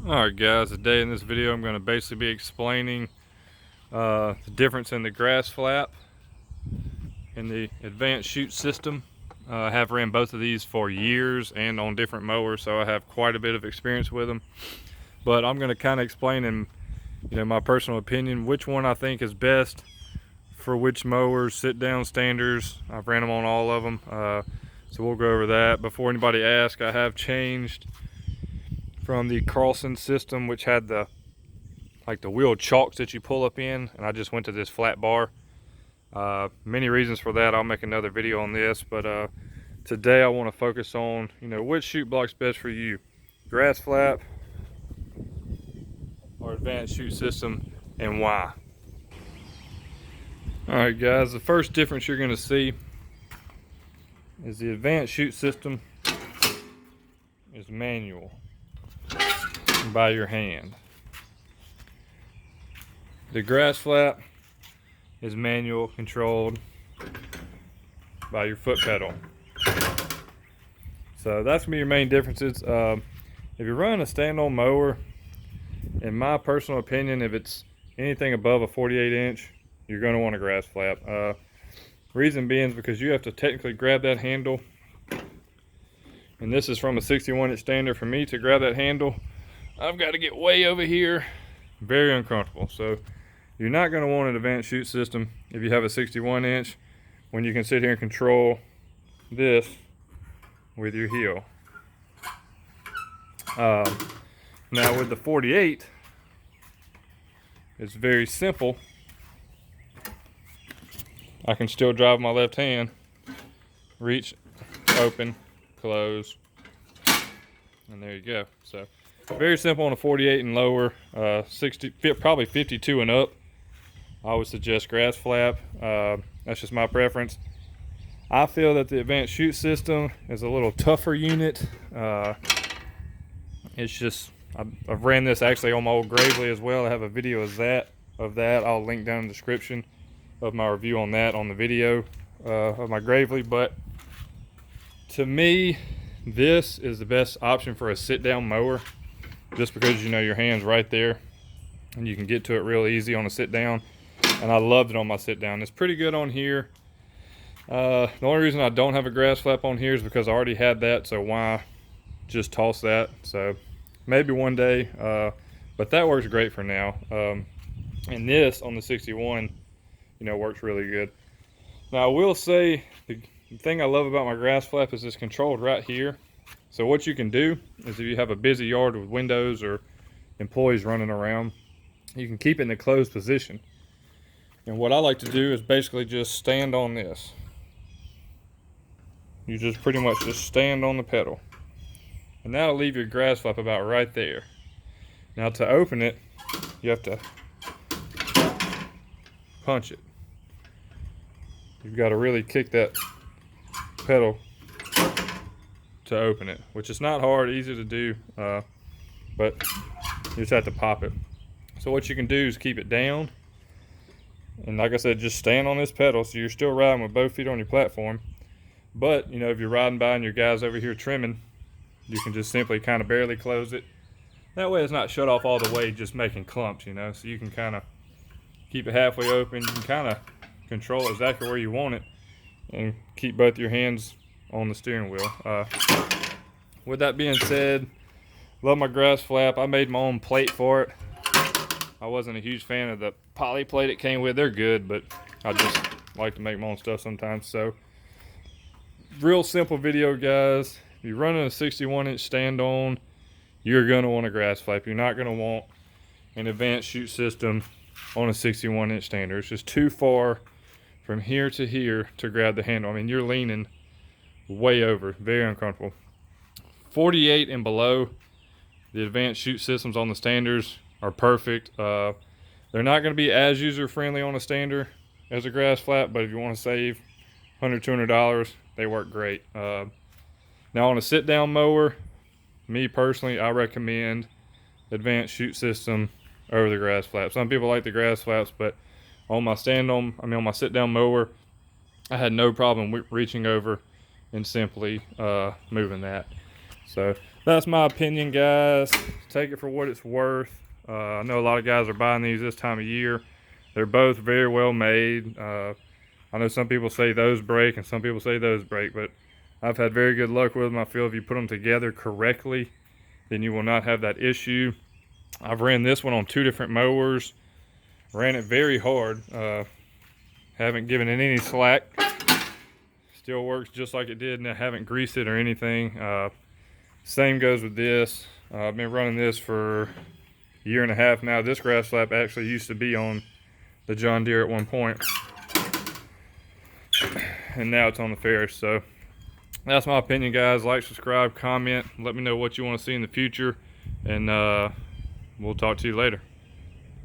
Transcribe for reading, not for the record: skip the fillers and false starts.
Alright guys, today in this video I'm going to basically be explaining the difference in the grass flap and the Advanced Chute System. I have ran both of these for years and on different mowers, so I have quite a bit of experience with them. But I'm going to kind of explain in my personal opinion which one I think is best for which mowers, sit down standers. I've ran them on all of them, so we'll go over that. Before anybody asks, I have changed from the Carlson system, which had the wheel chocks that you pull up in, and I just went to this flat bar. Many reasons for that. I'll make another video on this, but today I want to focus on which chute block's best for you, grass flap or Advanced Chute System, and why. Alright guys, the first difference you're going to see is the Advanced Chute System is manual by your hand. The grass flap is manual, controlled by your foot pedal. So that's gonna be your main differences. If you're running a stand-on mower, in my personal opinion, if it's anything above a 48 inch, you're going to want a grass flap. Reason being is because you have to technically grab that handle, and this is from a 61 inch stander. For me to grab that handle, I've got to get way over here. Very uncomfortable. So you're not going to want an Advanced Chute System if you have a 61 inch, when you can sit here and control this with your heel. Now with the 48, it's very simple. I can still drive my left hand, reach, open, close, and there you go. So very simple on a 48 and lower. 60, probably 52 and up, I would suggest grass flap. That's just my preference. I feel that the Advanced Chute System is a little tougher unit. It's just, I've ran this actually on my old Gravely as well. I have a video of that. I'll link down in the description of my review on that on the video of my Gravely. But to me, this is the best option for a sit-down mower, just because your hand's right there and you can get to it real easy on a sit-down. And I loved it on my sit-down. It's pretty good on here. The only reason I don't have a grass flap on here is because I already had that, so why just toss that? So maybe one day, but that works great for now. And this on the 61 works really good. Now I will say the thing I love about my grass flap is it's controlled right here. So what you can do is, if you have a busy yard with windows or employees running around, you can keep it in the closed position. And what I like to do is basically just stand on this. You just pretty much just stand on the pedal, and that'll leave your grass flap about right there. Now to open it, you have to punch it. You've got to really kick that pedal to open it, which is not hard, easy to do, but you just have to pop it. So what you can do is keep it down, and like I said, just stand on this pedal, so you're still riding with both feet on your platform. But if you're riding by and your guy's over here trimming, you can just simply kind of barely close it. That way it's not shut off all the way, just making clumps, so you can kind of keep it halfway open. You can kind of control exactly where you want it and keep both your hands on the steering wheel. With that being said, love my grass flap. I made my own plate for it. I wasn't a huge fan of the poly plate it came with. They're good, but I just like to make my own stuff sometimes. So real simple video, guys. If you're running a 61 inch stand on, you're going to want a grass flap. You're not going to want an Advanced Chute System on a 61 inch stander. It's just too far from here to here to grab the handle. I mean, you're leaning way over, very uncomfortable. 48 and below, the Advanced Chute Systems on the standers are perfect. They're not going to be as user friendly on a stander as a grass flap, but if you want to save $100, $200, they work great. Now on a sit down mower, me personally, I recommend Advanced Chute System over the grass flap. Some people like the grass flaps, but on my on my sit down mower, I had no problem reaching over and simply moving that. So that's my opinion, guys. Take it for what it's worth. I know a lot of guys are buying these this time of year. They're both very well made. I know some people say those break and some people say those break, but I've had very good luck with them. I feel if you put them together correctly, then you will not have that issue. I've ran this one on 2 different mowers. Ran it very hard. Haven't given it any slack. Still works just like it did, and I haven't greased it or anything. Same goes with this. I've been running this for a year and a half now. This grass lap actually used to be on the John Deere at one point, and now it's on the Ferris. So that's my opinion, guys. Like, subscribe, comment, let me know what you want to see in the future, and we'll talk to you later.